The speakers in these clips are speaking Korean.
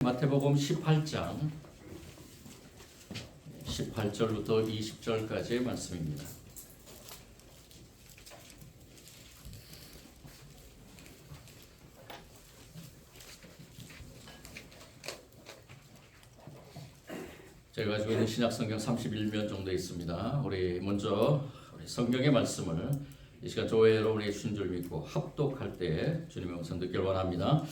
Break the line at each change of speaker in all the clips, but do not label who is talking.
마태복음 18장 18절부터 20절까지의 말씀입니다. 제가 가지고 있는 신약성경 31면 정도 있습니다. 우리 먼저 성경의 말씀을 이 시간 교회로 우리 주신 줄 믿고 합독할 때 주님의 음성 듣기를 원합니다.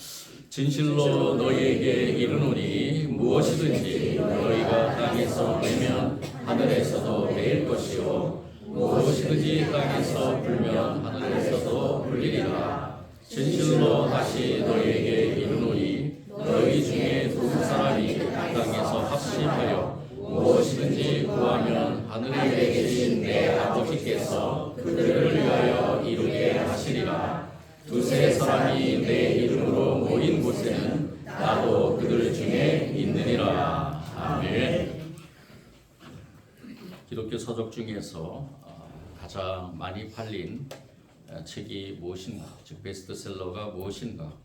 진실로 너희에게 이르노니 무엇이든지 너희가 땅에서 매면 하늘에서도 매일 것이요 무엇이든지 땅에서 불면 하늘에서도 불리리라. 진실로 다시 너희에게 이르노니 너희 중에 두 사람이 땅에서 합심하여 무엇이든지 구하면 하늘에 계신 내 아버지께서 그들을 위하여 이루게 하시리라. 두세 사람이 내 이름으로 모인 곳에는 나도 그들 중에 있느니라. 아멘. 기독교 서적 중에서 가장 많이 팔린 책이 무엇인가, 즉 베스트셀러가 무엇인가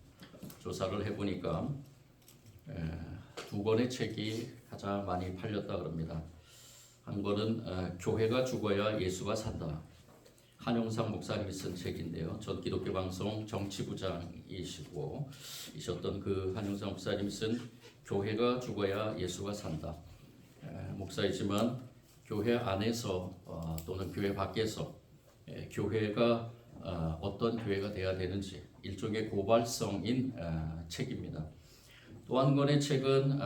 조사를 해보니까 두 권의 책이 가장 많이 팔렸다 그럽니다. 한 권은 교회가 죽어야 예수가 산다. 한용상 목사님이 쓴 책인데요. 전 기독교 방송 정치부장이시고 이셨던 그 한용상 목사님이 쓴 교회가 죽어야 예수가 산다. 목사이지만 교회 안에서 또는 교회 밖에서 교회가 어떤 교회가 돼야 되는지 일종의 고발성인 책입니다. 또 한 권의 책은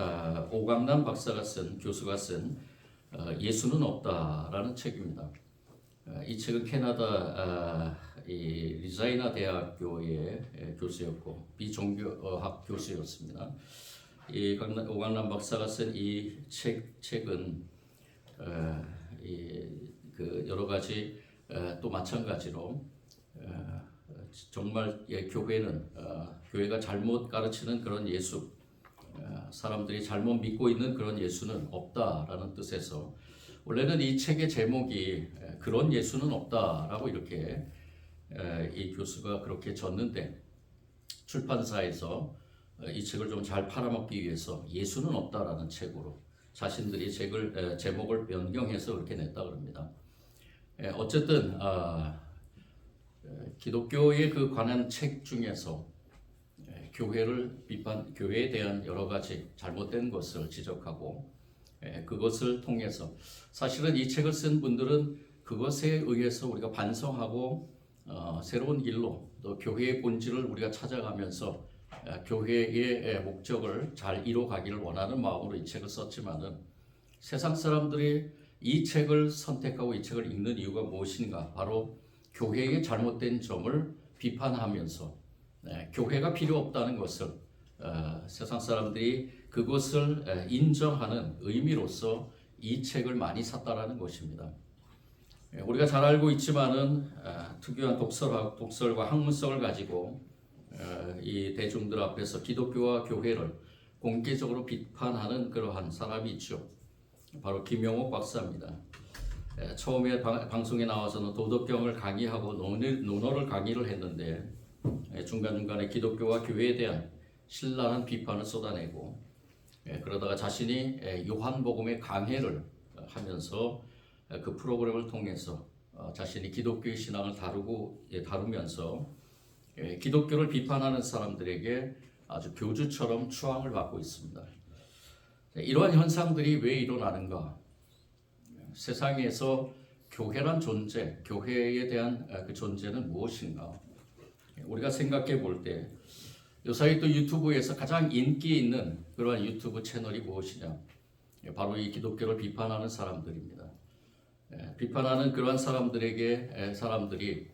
오강남 박사가 쓴, 교수가 쓴 예수는 없다라는 책입니다. 이 책은 캐나다 리자이나 대학교의 교수였고 비종교학 교수였습니다. 이 오강남 박사가 쓴 이 책은 그 여러 가지 또 마찬가지로 정말 교회는 교회가 잘못 가르치는 그런 예수, 사람들이 잘못 믿고 있는 그런 예수는 없다라는 뜻에서 원래는 이 책의 제목이 그런 예수는 없다라고 이렇게 이 교수가 그렇게 졌는데 출판사에서 이 책을 좀 잘 팔아먹기 위해서 예수는 없다라는 책으로 자신들이 제목을 변경해서 그렇게 냈다 그럽니다. 어쨌든 기독교에 그 관한 책 중에서 교회에 대한 여러 가지 잘못된 것을 지적하고 그것을 통해서 사실은 이 책을 쓴 분들은 그것에 의해서 우리가 반성하고 새로운 길로 또 교회의 본질을 우리가 찾아가면서 교회의 목적을 잘 이뤄가기를 원하는 마음으로 이 책을 썼지만은 세상 사람들이 이 책을 선택하고 이 책을 읽는 이유가 무엇인가? 바로 교회의 잘못된 점을 비판하면서 교회가 필요 없다는 것을 세상 사람들이 그것을 인정하는 의미로서 이 책을 많이 샀다라는 것입니다. 우리가 잘 알고 있지만은 특유한 독설과 학문성을 가지고 이 대중들 앞에서 기독교와 교회를 공개적으로 비판하는 그러한 사람이 있죠. 바로 김영옥 박사입니다. 처음에 방송에 나와서는 도덕경을 강의하고 논어를 강의를 했는데 중간중간에 기독교와 교회에 대한 신랄한 비판을 쏟아내고 그러다가 자신이 요한복음의 강해를 하면서 그 프로그램을 통해서 자신이 기독교의 신앙을 다루면서 기독교를 비판하는 사람들에게 아주 교주처럼 추앙을 받고 있습니다. 이러한 현상들이 왜 일어나는가? 세상에서 교회란 존재, 교회에 대한 그 존재는 무엇인가? 우리가 생각해 볼 때 요사이 또 유튜브에서 가장 인기 있는 그러한 유튜브 채널이 무엇이냐? 바로 이 기독교를 비판하는 사람들입니다. 비판하는 그러한 사람들이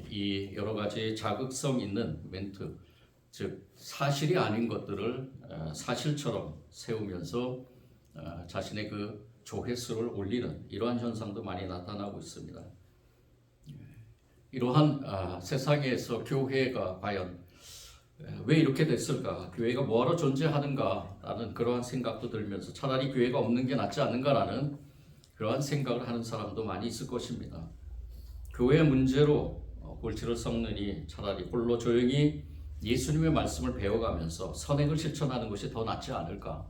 이 여러 가지 자극성 있는 멘트, 즉 사실이 아닌 것들을 사실처럼 세우면서 자신의 그 조회수를 올리는 이러한 현상도 많이 나타나고 있습니다. 이러한 세상에서 교회가 과연 왜 이렇게 됐을까? 교회가 뭐하러 존재하는가? 라는 그러한 생각도 들면서 차라리 교회가 없는 게 낫지 않은가라는 그러한 생각을 하는 사람도 많이 있을 것입니다. 교회 문제로 골치를 썩느니 차라리 홀로 조용히 예수님의 말씀을 배워가면서 선행을 실천하는 것이 더 낫지 않을까?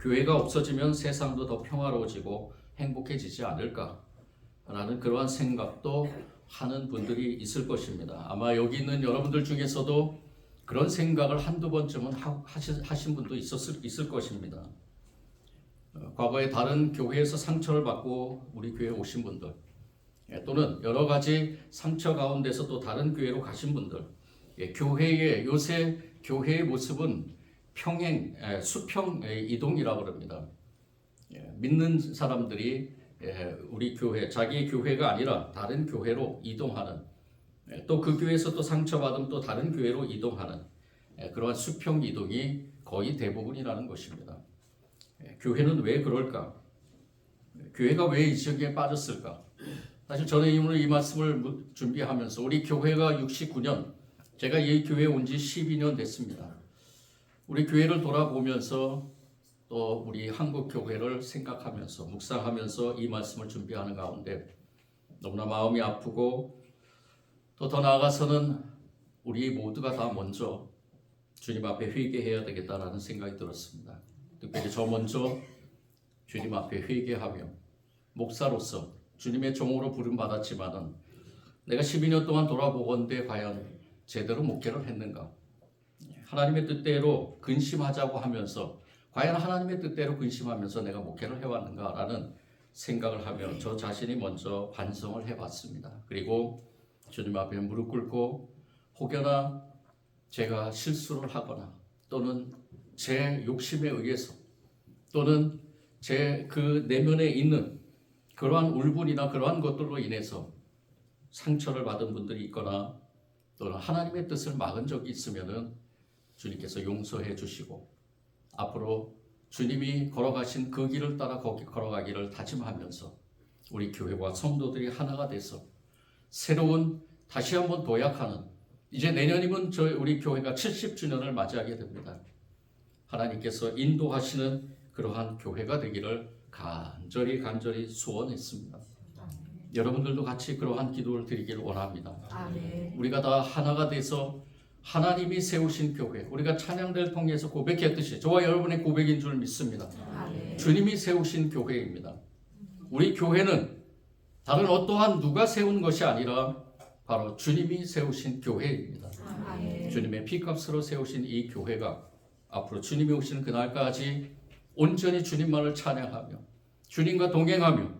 교회가 없어지면 세상도 더 평화로워지고 행복해지지 않을까? 라는 그러한 생각도 하는 분들이 있을 것입니다. 아마 여기 있는 여러분들 중에서도 그런 생각을 한두 번쯤은 하신 분도 있을 것입니다. 과거에 다른 교회에서 상처를 받고 우리 교회에 오신 분들, 또는 여러 가지 상처 가운데서 또 다른 교회로 가신 분들, 요새 교회의 모습은 수평 이동이라고 합니다. 믿는 사람들이 우리 교회, 자기 교회가 아니라 다른 교회로 이동하는, 또 그 교회에서 또 상처받으면 또 다른 교회로 이동하는 그러한 수평 이동이 거의 대부분이라는 것입니다. 교회는 왜 그럴까? 교회가 왜 이 지경에 빠졌을까? 사실 저는 오늘 이 말씀을 준비하면서 우리 교회가 69년, 제가 이 교회에 온 지 12년 됐습니다. 우리 교회를 돌아보면서 또 우리 한국 교회를 생각하면서 묵상하면서 이 말씀을 준비하는 가운데 너무나 마음이 아프고 또 더 나아가서는 우리 모두가 다 먼저 주님 앞에 회개해야 되겠다라는 생각이 들었습니다. 특별히 저 먼저 주님 앞에 회개하며 목사로서 주님의 종으로 부름받았지만은 내가 12년 동안 돌아보건대 과연 제대로 목회를 했는가? 하나님의 뜻대로 근심하자고 하면서 과연 하나님의 뜻대로 근심하면서 내가 목회를 해왔는가라는 생각을 하며 저 자신이 먼저 반성을 해봤습니다. 그리고 주님 앞에 무릎 꿇고 혹여나 제가 실수를 하거나 또는 제 욕심에 의해서 또는 제 그 내면에 있는 그러한 울분이나 그러한 것들로 인해서 상처를 받은 분들이 있거나 또는 하나님의 뜻을 막은 적이 있으면은 주님께서 용서해 주시고 앞으로 주님이 걸어가신 그 길을 따라 거기 걸어가기를 다짐하면서 우리 교회와 성도들이 하나가 돼서 새로운 다시 한번 도약하는, 이제 내년이면 우리 교회가 70주년을 맞이하게 됩니다. 하나님께서 인도하시는 그러한 교회가 되기를 간절히 소원했습니다. 여러분들도 같이 그러한 기도를 드리기를 원합니다. 아멘. 우리가 다 하나가 돼서 하나님이 세우신 교회, 우리가 찬양대를 통해서 고백했듯이 저와 여러분의 고백인 줄 믿습니다. 아멘. 주님이 세우신 교회입니다. 우리 교회는 다른 어떠한 누가 세운 것이 아니라 바로 주님이 세우신 교회입니다. 아멘. 주님의 피값으로 세우신 이 교회가 앞으로 주님이 오시는 그날까지 온전히 주님만을 찬양하며 주님과 동행하며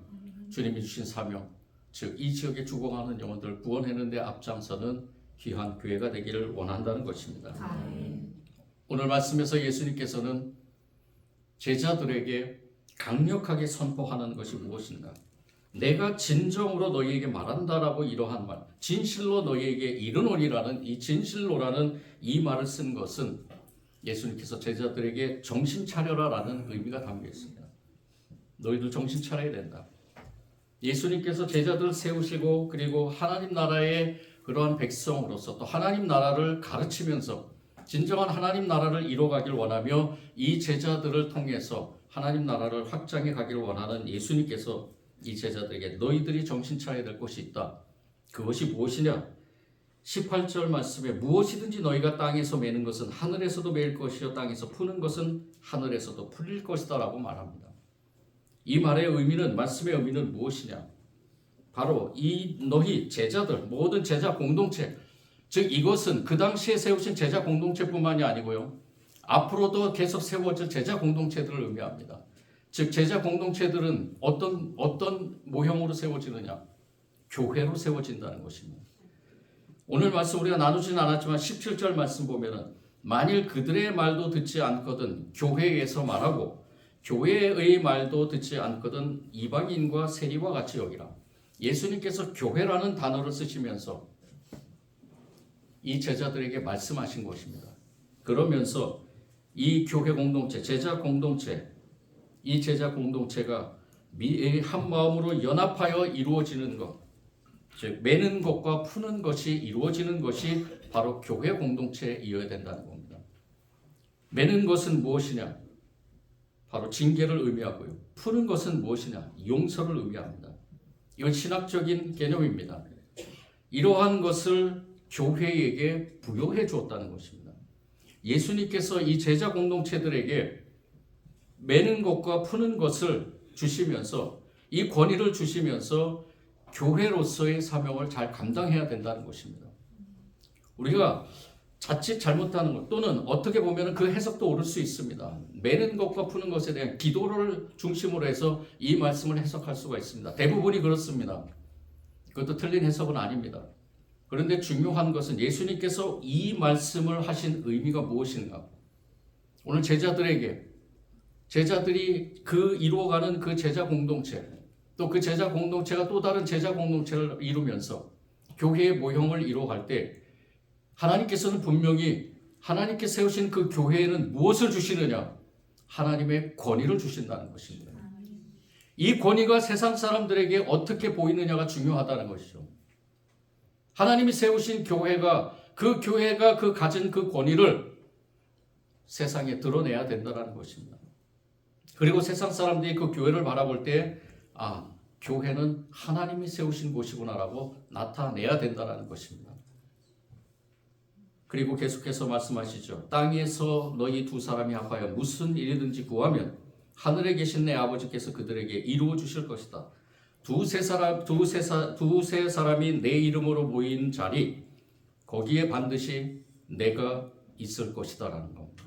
주님이 주신 사명, 즉 이 지역에 죽어가는 영혼들을 구원하는 데 앞장서는 귀한 교회가 되기를 원한다는 것입니다. 아멘. 오늘 말씀에서 예수님께서는 제자들에게 강력하게 선포하는 것이 무엇인가? 내가 진정으로 너희에게 말한다라고 이러한 말, 진실로 너희에게 이르노니라는 이 진실로라는 이 말을 쓴 것은 예수님께서 제자들에게 정신 차려라라는 의미가 담겨 있습니다. 너희들 정신 차려야 된다. 예수님께서 제자들을 세우시고 그리고 하나님 나라의 그러한 백성으로서 또 하나님 나라를 가르치면서 진정한 하나님 나라를 이뤄가길 원하며 이 제자들을 통해서 하나님 나라를 확장해 가기를 원하는 예수님께서 이 제자들에게 너희들이 정신 차려야 될 것이 있다. 그것이 무엇이냐? 18절 말씀에 무엇이든지 너희가 땅에서 매는 것은 하늘에서도 매일 것이요 땅에서 푸는 것은 하늘에서도 풀릴 것이다 라고 말합니다. 이 말의 의미는, 말씀의 의미는 무엇이냐? 바로 이 너희 제자들, 모든 제자 공동체, 즉 이것은 그 당시에 세우신 제자 공동체뿐만이 아니고요, 앞으로도 계속 세워질 제자 공동체들을 의미합니다. 즉 제자 공동체들은 어떤 모형으로 세워지느냐? 교회로 세워진다는 것입니다. 오늘 말씀 우리가 나누지는 않았지만 17절 말씀 보면은 만일 그들의 말도 듣지 않거든 교회에서 말하고 교회의 말도 듣지 않거든 이방인과 세리와 같이 여기라. 예수님께서 교회라는 단어를 쓰시면서 이 제자들에게 말씀하신 것입니다. 그러면서 이 교회 공동체, 제자 공동체, 이 제자 공동체가 한 마음으로 연합하여 이루어지는 것, 즉 매는 것과 푸는 것이 이루어지는 것이 바로 교회 공동체이어야 된다는 겁니다. 매는 것은 무엇이냐? 바로 징계를 의미하고요. 푸는 것은 무엇이냐? 용서를 의미합니다. 이건 신학적인 개념입니다. 이러한 것을 교회에게 부여해 주었다는 것입니다. 예수님께서 이 제자 공동체들에게 매는 것과 푸는 것을 주시면서 이 권위를 주시면서 교회로서의 사명을 잘 감당해야 된다는 것입니다. 우리가 자칫 잘못하는 것 또는 어떻게 보면 그 해석도 옳을 수 있습니다. 매는 것과 푸는 것에 대한 기도를 중심으로 해서 이 말씀을 해석할 수가 있습니다. 대부분이 그렇습니다. 그것도 틀린 해석은 아닙니다. 그런데 중요한 것은 예수님께서 이 말씀을 하신 의미가 무엇인가? 오늘 제자들이 그 이루어가는 그 제자 공동체, 또 그 제자 공동체가 또 다른 제자 공동체를 이루면서 교회의 모형을 이루어갈 때 하나님께서는 분명히 하나님께 세우신 그 교회에는 무엇을 주시느냐? 하나님의 권위를 주신다는 것입니다. 이 권위가 세상 사람들에게 어떻게 보이느냐가 중요하다는 것이죠. 하나님이 세우신 교회가 그 가진 그 권위를 세상에 드러내야 된다는 것입니다. 그리고 세상 사람들이 그 교회를 바라볼 때 교회는 하나님이 세우신 곳이구나라고 나타내야 된다는 것입니다. 그리고 계속해서 말씀하시죠. 땅에서 너희 두 사람이 합하여 무슨 일이든지 구하면 하늘에 계신 내 아버지께서 그들에게 이루어 주실 것이다. 두세 사람이 내 이름으로 모인 자리 거기에 반드시 내가 있을 것이다라는 겁니다.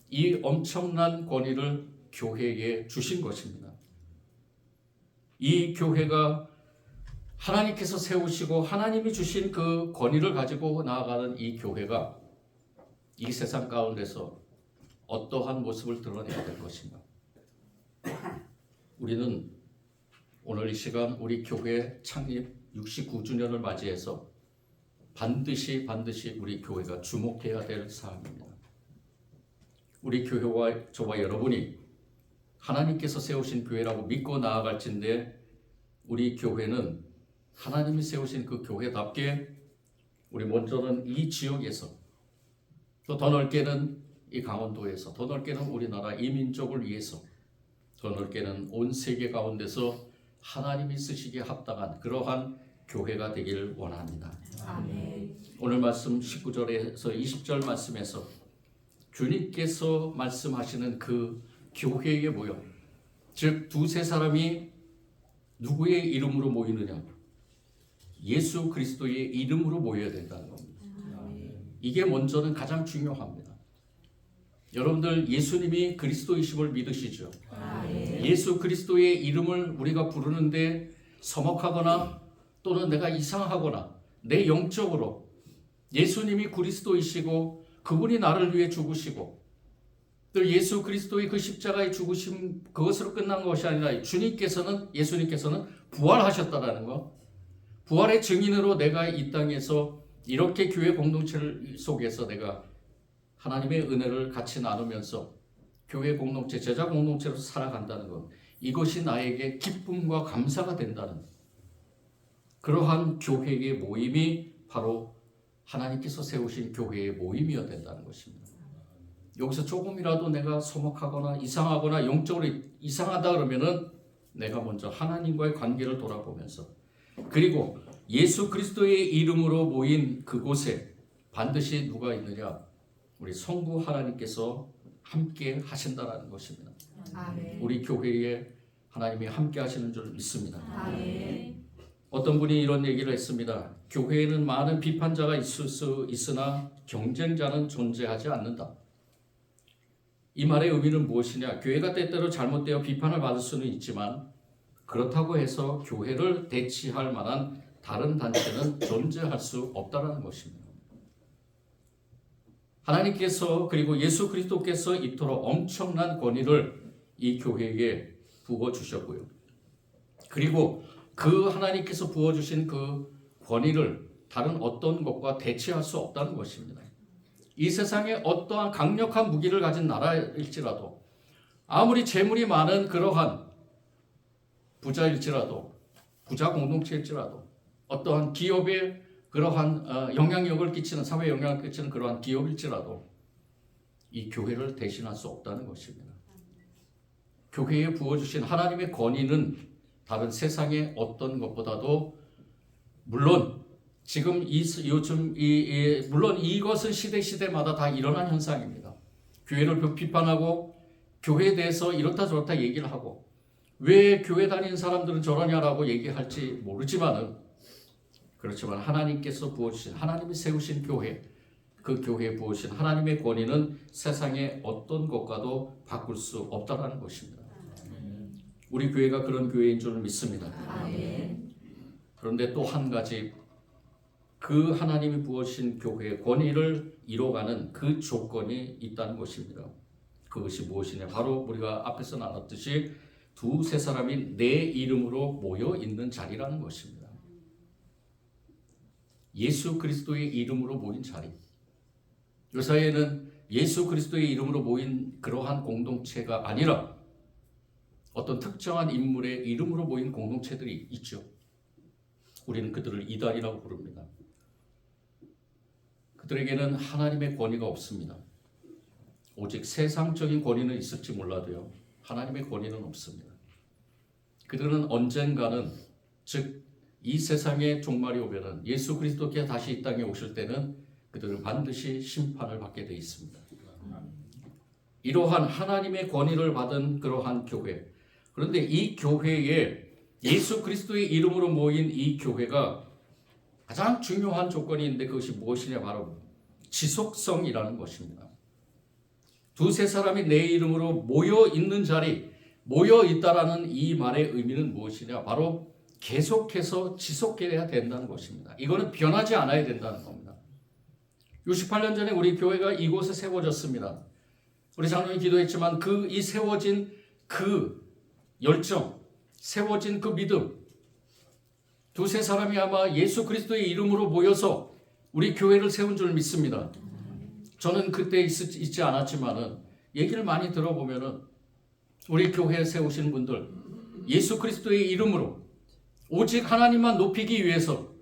이 엄청난 권위를 교회에 주신 것입니다. 이 교회가 하나님께서 세우시고 하나님이 주신 그 권위를 가지고 나아가는 이 교회가 이 세상 가운데서 어떠한 모습을 드러내야 될 것인가? 우리는 오늘 이 시간 우리 교회 창립 69주년을 맞이해서 반드시 우리 교회가 주목해야 될 사항입니다. 우리 교회와 저와 여러분이 하나님께서 세우신 교회라고 믿고 나아갈진데 우리 교회는 하나님이 세우신 그 교회답게 우리 먼저는 이 지역에서 또 더 넓게는 이 강원도에서 더 넓게는 우리나라 이민족을 위해서 더 넓게는 온 세계 가운데서 하나님이 쓰시기에 합당한 그러한 교회가 되기를 원합니다. 아멘. 오늘 말씀 19절에서 20절 말씀에서 주님께서 말씀하시는 그 교회의 모형, 즉 두세 사람이 누구의 이름으로 모이느냐? 예수 그리스도의 이름으로 모여야 된다는 겁니다. 이게 먼저는 가장 중요합니다. 여러분들 예수님이 그리스도이심을 믿으시죠? 예수 그리스도의 이름을 우리가 부르는데 서먹하거나 또는 내가 이상하거나 내 영적으로 예수님이 그리스도이시고 그분이 나를 위해 죽으시고 또 예수 그리스도의 그 십자가의 죽으심 그것으로 끝난 것이 아니라 예수님께서는 부활하셨다라는 것, 부활의 증인으로 내가 이 땅에서 이렇게 교회 공동체 속에서 내가 하나님의 은혜를 같이 나누면서 교회 공동체, 제자 공동체로 살아간다는 것, 이것이 나에게 기쁨과 감사가 된다는 그러한 교회의 모임이 바로 하나님께서 세우신 교회의 모임이어야 된다는 것입니다. 여기서 조금이라도 내가 서먹하거나 이상하거나 영적으로 이상하다 그러면은 내가 먼저 하나님과의 관계를 돌아보면서 그리고 예수 그리스도의 이름으로 모인 그곳에 반드시 누가 있느냐? 우리 성부 하나님께서 함께 하신다라는 것입니다. 아멘. 우리 교회에 하나님이 함께 하시는 줄 믿습니다. 아멘. 어떤 분이 이런 얘기를 했습니다. 교회에는 많은 비판자가 있을 수 있으나 경쟁자는 존재하지 않는다. 이 말의 의미는 무엇이냐? 교회가 때때로 잘못되어 비판을 받을 수는 있지만 그렇다고 해서 교회를 대치할 만한 다른 단체는 존재할 수 없다는 것입니다. 하나님께서 그리고 예수 그리스도께서 이토록 엄청난 권위를 이 교회에게 부어주셨고요. 그리고 그 하나님께서 부어주신 그 권위를 다른 어떤 것과 대체할 수 없다는 것입니다. 이 세상에 어떠한 강력한 무기를 가진 나라일지라도 아무리 재물이 많은 그러한 부자일지라도 부자 공동체일지라도 어떠한 기업의 그러한 영향력을 끼치는 사회 영향을 끼치는 그러한 기업일지라도 이 교회를 대신할 수 없다는 것입니다. 교회에 부어주신 하나님의 권위는 다른 세상의 어떤 것보다도 물론 지금 요즘 물론 이것은 시대마다 다 일어난 현상입니다. 교회를 비판하고 교회에 대해서 이렇다 저렇다 얘기를 하고 왜 교회 다니는 사람들은 저러냐라고 얘기할지 모르지만은 그렇지만 하나님께서 부어주신 하나님이 세우신 교회 그 교회에 부어주신 하나님의 권위는 세상의 어떤 것과도 바꿀 수 없다라는 것입니다. 우리 교회가 그런 교회인 줄 믿습니다. 그런데 또 한 가지 그 하나님이 부어주신 교회의 권위를 이뤄가는 그 조건이 있다는 것입니다. 그것이 무엇이냐? 바로 우리가 앞에서 나눴듯이 두세 사람이 내 이름으로 모여 있는 자리라는 것입니다. 예수 그리스도의 이름으로 모인 자리. 요사이에는 예수 그리스도의 이름으로 모인 그러한 공동체가 아니라 어떤 특정한 인물의 이름으로 모인 공동체들이 있죠. 우리는 그들을 이단이라고 부릅니다. 그들에게는 하나님의 권위가 없습니다. 오직 세상적인 권위는 있을지 몰라도요. 하나님의 권위는 없습니다. 그들은 언젠가는 즉 이 세상의 종말이 오면은 예수 그리스도께서 다시 이 땅에 오실 때는 그들은 반드시 심판을 받게 되어 있습니다. 이러한 하나님의 권위를 받은 그러한 교회. 그런데 이 교회에 예수 그리스도의 이름으로 모인 이 교회가 가장 중요한 조건이 있는데 그것이 무엇이냐? 바로 지속성이라는 것입니다. 두세 사람이 내 이름으로 모여 있는 자리, 모여 있다라는 이 말의 의미는 무엇이냐? 바로 계속해서 지속해야 된다는 것입니다. 이거는 변하지 않아야 된다는 겁니다. 68년 전에 우리 교회가 이곳에 세워졌습니다. 우리 장로님이 기도했지만 이 세워진 그 열정, 세워진 그 믿음, 두세 사람이 아마 예수 그리스도의 이름으로 모여서 우리 교회를 세운 줄 믿습니다. 저는 그때 있지 않았지만은 얘기를 많이 들어보면은 우리 교회에 세우신 분들 예수 그리스도의 이름으로 오직 하나님만 높이기 위해서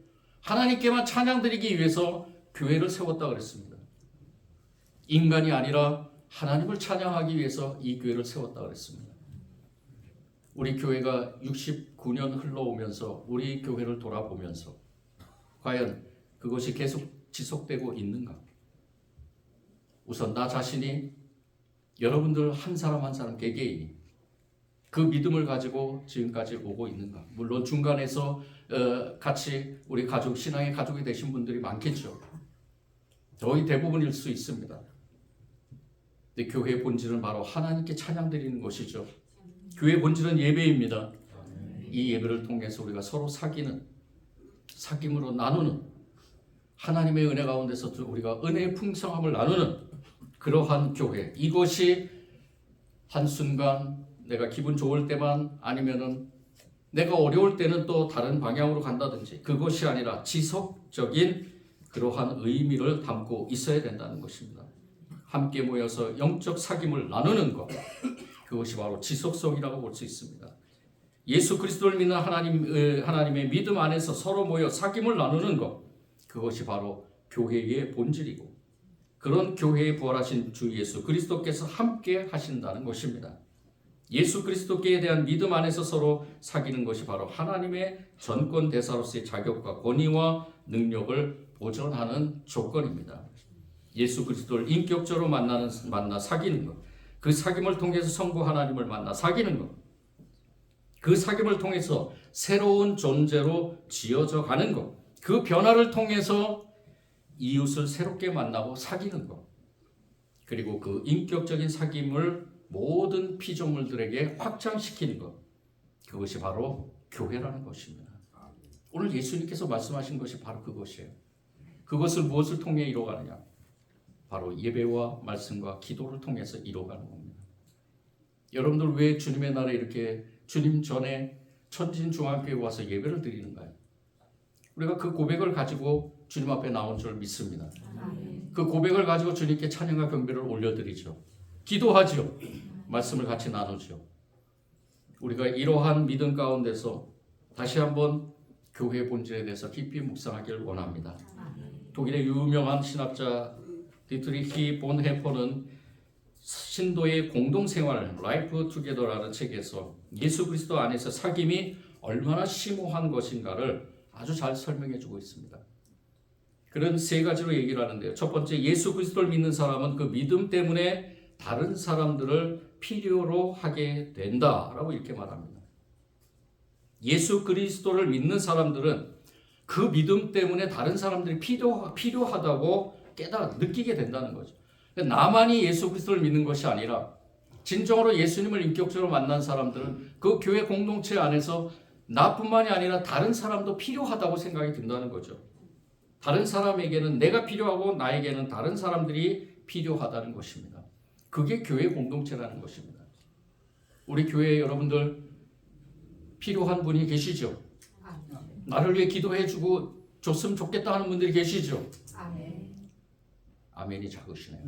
하나님께만 찬양드리기 위해서 교회를 세웠다 그랬습니다. 인간이 아니라 하나님을 찬양하기 위해서 이 교회를 세웠다 그랬습니다. 우리 교회가 69년 흘러오면서 우리 교회를 돌아보면서 과연 그것이 계속 지속되고 있는가? 우선 나 자신이 여러분들 한 사람 한 사람 개개인이 그 믿음을 가지고 지금까지 오고 있는가? 물론 중간에서 같이 우리 가족, 신앙의 가족이 되신 분들이 많겠죠. 거의 대부분일 수 있습니다. 근데 교회의 본질은 바로 하나님께 찬양드리는 것이죠. 교회의 본질은 예배입니다. 이 예배를 통해서 우리가 서로 사귐으로 나누는 하나님의 은혜 가운데서 우리가 은혜의 풍성함을 나누는 그러한 교회. 이것이 한순간 내가 기분 좋을 때만 아니면은 내가 어려울 때는 또 다른 방향으로 간다든지 그것이 아니라 지속적인 그러한 의미를 담고 있어야 된다는 것입니다. 함께 모여서 영적 사귐을 나누는 것. 그것이 바로 지속성이라고 볼 수 있습니다. 예수 그리스도를 믿는 하나님의 믿음 안에서 서로 모여 사귐을 나누는 것. 그것이 바로 교회의 본질이고 그런 교회에 부활하신 주 예수 그리스도께서 함께 하신다는 것입니다. 예수 그리스도께 대한 믿음 안에서 서로 사귀는 것이 바로 하나님의 전권 대사로서의 자격과 권위와 능력을 보존하는 조건입니다. 예수 그리스도를 인격적으로 만나 사귀는 것. 그 사귐을 통해서 성부 하나님을 만나 사귀는 것. 그 사귐을 통해서 새로운 존재로 지어져 가는 것. 그 변화를 통해서 이웃을 새롭게 만나고 사귀는 것. 그리고 그 인격적인 사귐을 모든 피조물들에게 확장시키는 것. 그것이 바로 교회라는 것입니다. 오늘 예수님께서 말씀하신 것이 바로 그것이에요. 그것을 무엇을 통해 이루어가느냐? 바로 예배와 말씀과 기도를 통해서 이루어가는 겁니다. 여러분들 왜 주님의 날에 이렇게 주님 전에 천진중앙교회에 와서 예배를 드리는가요? 우리가 그 고백을 가지고 주님 앞에 나온 줄 믿습니다. 그 고백을 가지고 주님께 찬양과 경배를 올려드리죠. 기도하죠. 말씀을 같이 나누죠. 우리가 이러한 믿음 가운데서 다시 한번 교회의 본질에 대해서 깊이 묵상하기를 원합니다. 독일의 유명한 신학자 디트리히 본헤퍼는 신도의 공동생활 라이프 투게더라는 책에서 예수 그리스도 안에서 사귐이 얼마나 심오한 것인가를 아주 잘 설명해 주고 있습니다. 그런 세 가지로 얘기를 하는데요. 첫 번째, 예수 그리스도를 믿는 사람은 그 믿음 때문에 다른 사람들을 필요로 하게 된다라고 이렇게 말합니다. 예수 그리스도를 믿는 사람들은 그 믿음 때문에 다른 사람들이 필요하다고 느끼게 된다는 거죠. 나만이 예수 그리스도를 믿는 것이 아니라 진정으로 예수님을 인격적으로 만난 사람들은 그 교회 공동체 안에서 나뿐만이 아니라 다른 사람도 필요하다고 생각이 든다는 거죠. 다른 사람에게는 내가 필요하고 나에게는 다른 사람들이 필요하다는 것입니다. 그게 교회 공동체라는 것입니다. 우리 교회에 여러분들 필요한 분이 계시죠? 나를 위해 기도해주고 줬으면 좋겠다 하는 분들이 계시죠? 아멘이 작으시네요.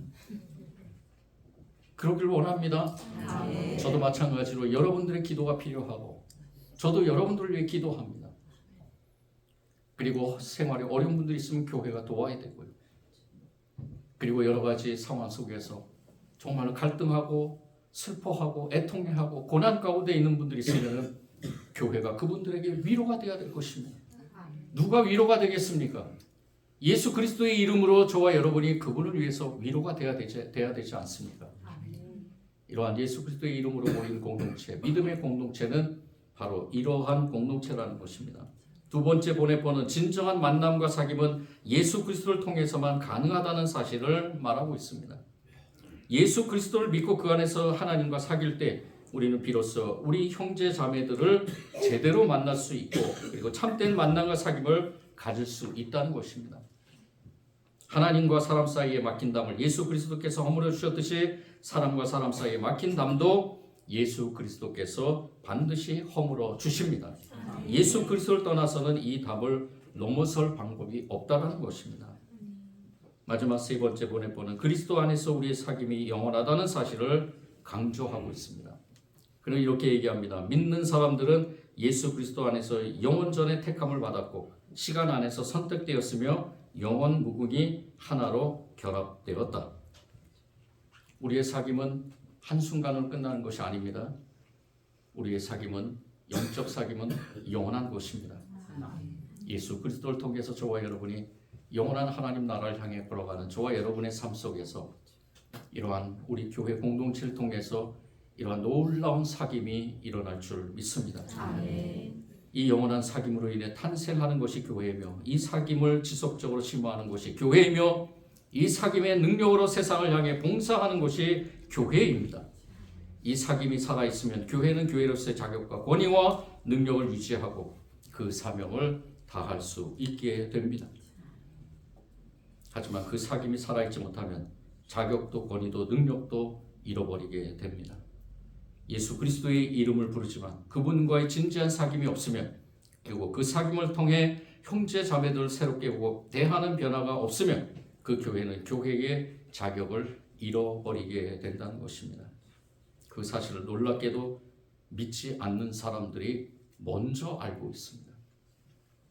그러길 원합니다. 저도 마찬가지로 여러분들의 기도가 필요하고 저도 여러분들을 위해 기도합니다. 그리고 생활에 어려운 분들이 있으면 교회가 도와야 되고요. 그리고 여러 가지 상황 속에서 정말 갈등하고 슬퍼하고 애통해하고 고난 가운데 있는 분들이 있으면 교회가 그분들에게 위로가 되어야 될 것입니다. 누가 위로가 되겠습니까? 예수 그리스도의 이름으로 저와 여러분이 그분을 위해서 위로가 돼야 되지 않습니까? 이러한 예수 그리스도의 이름으로 모인 공동체, 믿음의 공동체는 바로 이러한 공동체라는 것입니다. 두 번째 보내보는 진정한 만남과 사귐은 예수 그리스도를 통해서만 가능하다는 사실을 말하고 있습니다. 예수 그리스도를 믿고 그 안에서 하나님과 사귈 때 우리는 비로소 우리 형제 자매들을 제대로 만날 수 있고 그리고 참된 만남과 사귐을 가질 수 있다는 것입니다. 하나님과 사람 사이에 막힌 담을 예수 그리스도께서 허물어 주셨듯이 사람과 사람 사이에 막힌 담도 예수 그리스도께서 반드시 허물어 주십니다. 예수 그리스도를 떠나서는 이 담을 넘어설 방법이 없다는 것입니다. 마지막 세 번째 보내보는 그리스도 안에서 우리의 사귐이 영원하다는 사실을 강조하고 있습니다. 그는 이렇게 얘기합니다. 믿는 사람들은 예수 그리스도 안에서 영원 전에 택함을 받았고 시간 안에서 선택되었으며 영원 무궁이 하나로 결합되었다. 우리의 사귐은 한순간으로 끝나는 것이 아닙니다. 우리의 사귐은 영적 사귐은 영원한 것입니다. 예수 그리스도를 통해서 저와 여러분이 영원한 하나님 나라를 향해 걸어가는 저와 여러분의 삶 속에서 이러한 우리 교회 공동체를 통해서 이러한 놀라운 사귐이 일어날 줄 믿습니다. 이 영원한 사귐으로 인해 탄생하는 것이 교회이며 이 사귐을 지속적으로 심화하는 것이 교회이며 이 사귐의 능력으로 세상을 향해 봉사하는 것이 교회입니다. 이 사귐이 살아있으면 교회는 교회로서의 자격과 권위와 능력을 유지하고 그 사명을 다할 수 있게 됩니다. 하지만 그 사귐이 살아있지 못하면 자격도 권위도 능력도 잃어버리게 됩니다. 예수 그리스도의 이름을 부르지만 그분과의 진지한 사귐이 없으면 그리고 그 사귐을 통해 형제 자매들을 새롭게 보고 대하는 변화가 없으면 그 교회는 교회의 자격을 잃어버리게 된다는 것입니다. 그 사실을 놀랍게도 믿지 않는 사람들이 먼저 알고 있습니다.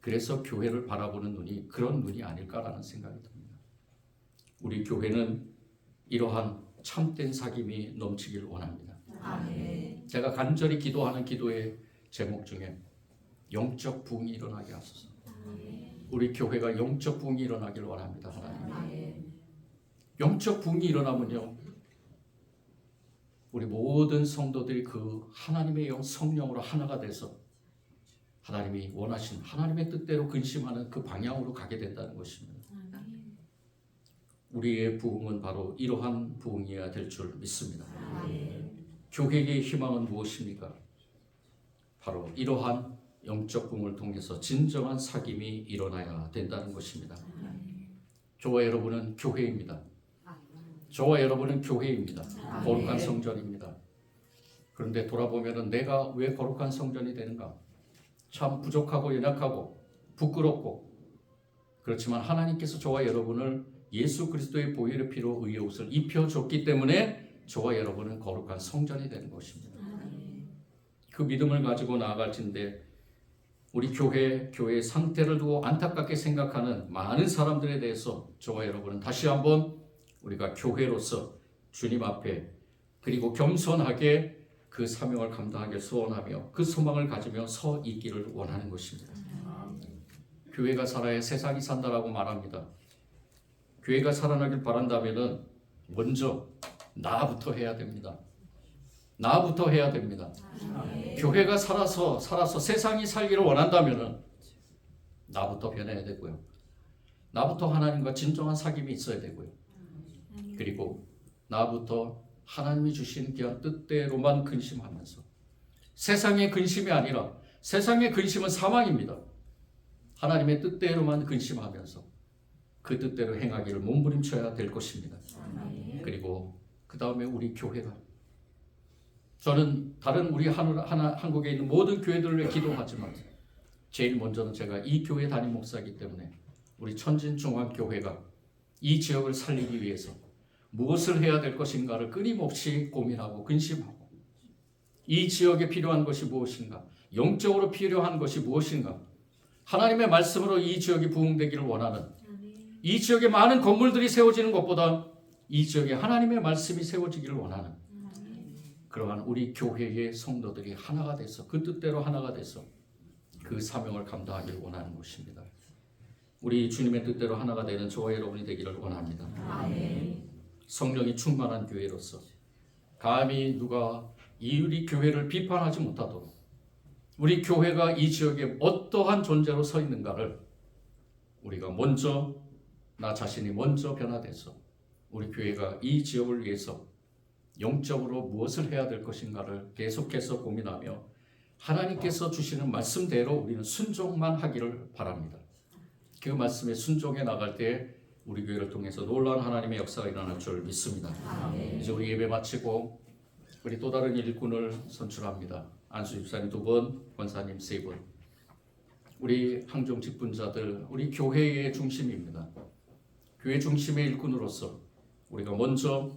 그래서 교회를 바라보는 눈이 그런 눈이 아닐까라는 생각이 듭니다. 우리 교회는 이러한 참된 사귐이 넘치길 원합니다. 제가 간절히 기도하는 기도의 제목 중에 영적 부흥이 일어나게 하소서. 우리 교회가 영적 부흥이 일어나길 원합니다. 하나님. 영적 부흥이 일어나면요, 우리 모든 성도들이 그 하나님의 영 성령으로 하나가 돼서 하나님이 원하신 하나님의 뜻대로 근심하는 그 방향으로 가게 된다는 것입니다. 우리의 부흥은 바로 이러한 부흥이어야 될 줄 믿습니다. 교회의 희망은 무엇입니까? 바로 이러한 영적 부흥을 통해서 진정한 사귐이 일어나야 된다는 것입니다. 저와 여러분은 교회입니다. 저와 여러분은 교회입니다. 거룩한 성전입니다. 그런데 돌아보면 내가 왜 거룩한 성전이 되는가? 참 부족하고 연약하고 부끄럽고, 그렇지만 하나님께서 저와 여러분을 예수 그리스도의 보혈의 피로 의의 옷을 입혀줬기 때문에 저와 여러분은 거룩한 성전이 되는 것입니다. 그 믿음을 가지고 나아갈진데 우리 교회의 상태를 두고 안타깝게 생각하는 많은 사람들에 대해서 저와 여러분은 다시 한번 우리가 교회로서 주님 앞에 그리고 겸손하게 그 사명을 감당하길 소원하며 그 소망을 가지며 서 있기를 원하는 것입니다. 교회가 살아야 세상이 산다라고 말합니다. 교회가 살아나길 바란다면은 먼저 나부터 해야 됩니다. 나부터 해야 됩니다. 교회가 살아서 세상이 살기를 원한다면은 나부터 변해야 되고요. 나부터 하나님과 진정한 사귐이 있어야 되고요. 그리고 나부터 하나님이 주신 귀한 뜻대로만 근심하면서 세상의 근심이 아니라 세상의 근심은 사망입니다. 하나님의 뜻대로만 근심하면서 그 뜻대로 행하기를 몸부림쳐야 될 것입니다. 그리고 그 다음에 우리 교회가 저는 다른 우리 한국에 있는 모든 교회들을 위해 기도하지만 제일 먼저는 제가 이 교회 담임 목사이기 때문에 우리 천진중앙교회가 이 지역을 살리기 위해서 무엇을 해야 될 것인가를 끊임없이 고민하고 근심하고 이 지역에 필요한 것이 무엇인가, 영적으로 필요한 것이 무엇인가, 하나님의 말씀으로 이 지역이 부흥되기를 원하는, 이 지역에 많은 건물들이 세워지는 것보다 이 지역에 하나님의 말씀이 세워지기를 원하는 그러한 우리 교회의 성도들이 하나가 돼서 그 뜻대로 하나가 돼서 그 사명을 감당하기를 원하는 것입니다. 우리 주님의 뜻대로 하나가 되는 저와 여러분이 되기를 원합니다. 성령이 충만한 교회로서 감히 누가 우리 교회를 비판하지 못하도록 우리 교회가 이 지역에 어떠한 존재로 서 있는가를 우리가 먼저 나 자신이 먼저 변화돼서 우리 교회가 이 지역을 위해서 영적으로 무엇을 해야 될 것인가를 계속해서 고민하며 하나님께서 주시는 말씀대로 우리는 순종만 하기를 바랍니다. 그 말씀에 순종해 나갈 때 우리 교회를 통해서 놀라운 하나님의 역사가 일어날 줄 믿습니다. 이제 우리 예배 마치고 우리 또 다른 일꾼을 선출합니다. 안수 집사님 2분, 권사님 3분. 우리 항종 직분자들, 우리 교회의 중심입니다. 교회 중심의 일꾼으로서 우리가 먼저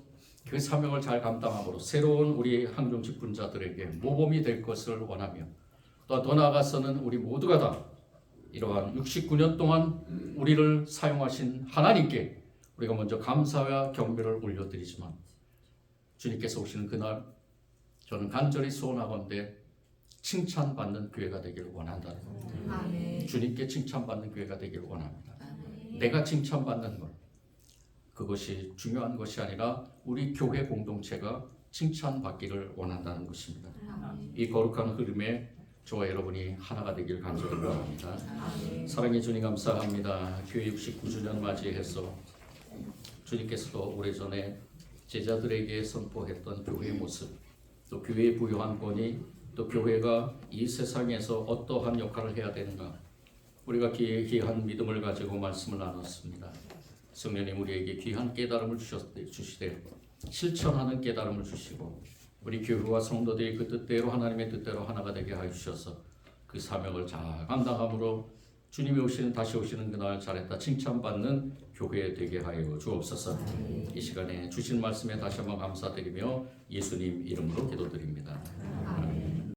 그 사명을 잘 감당함으로 새로운 우리 항종 직분자들에게 모범이 될 것을 원하며 또 더 나아가서는 우리 모두가 다 이러한 69년 동안 우리를 사용하신 하나님께 우리가 먼저 감사와 경배를 올려드리지만 주님께서 오시는 그날 저는 간절히 소원하건대 칭찬받는 교회가 되기를 원한다는 겁니다. 주님께 칭찬받는 교회가 되기를 원합니다. 내가 칭찬받는 것 그것이 중요한 것이 아니라 우리 교회 공동체가 칭찬받기를 원한다는 것입니다. 이 거룩한 흐름에 저와 여러분이 하나가 되길 간절히 바랍니다. 사랑의 주님 감사합니다. 교회 69주년 맞이해서 주님께서도 오래전에 제자들에게 선포했던 교회의 모습, 또 교회의 부요한 권위, 또 교회가 이 세상에서 어떠한 역할을 해야 되는가 우리가 귀한 믿음을 가지고 말씀을 나눴습니다. 성령님 우리에게 귀한 깨달음을 주시되 실천하는 깨달음을 주시고 우리 교회와 성도들이 그 뜻대로 하나님의 뜻대로 하나가 되게 하여 주셔서 그 사명을 잘 감당함으로 주님이 오시는 다시 오시는 그날 잘했다 칭찬받는 교회 되게 하여 주옵소서. 이 시간에 주신 말씀에 다시 한번 감사드리며 예수님 이름으로 기도드립니다. 아멘.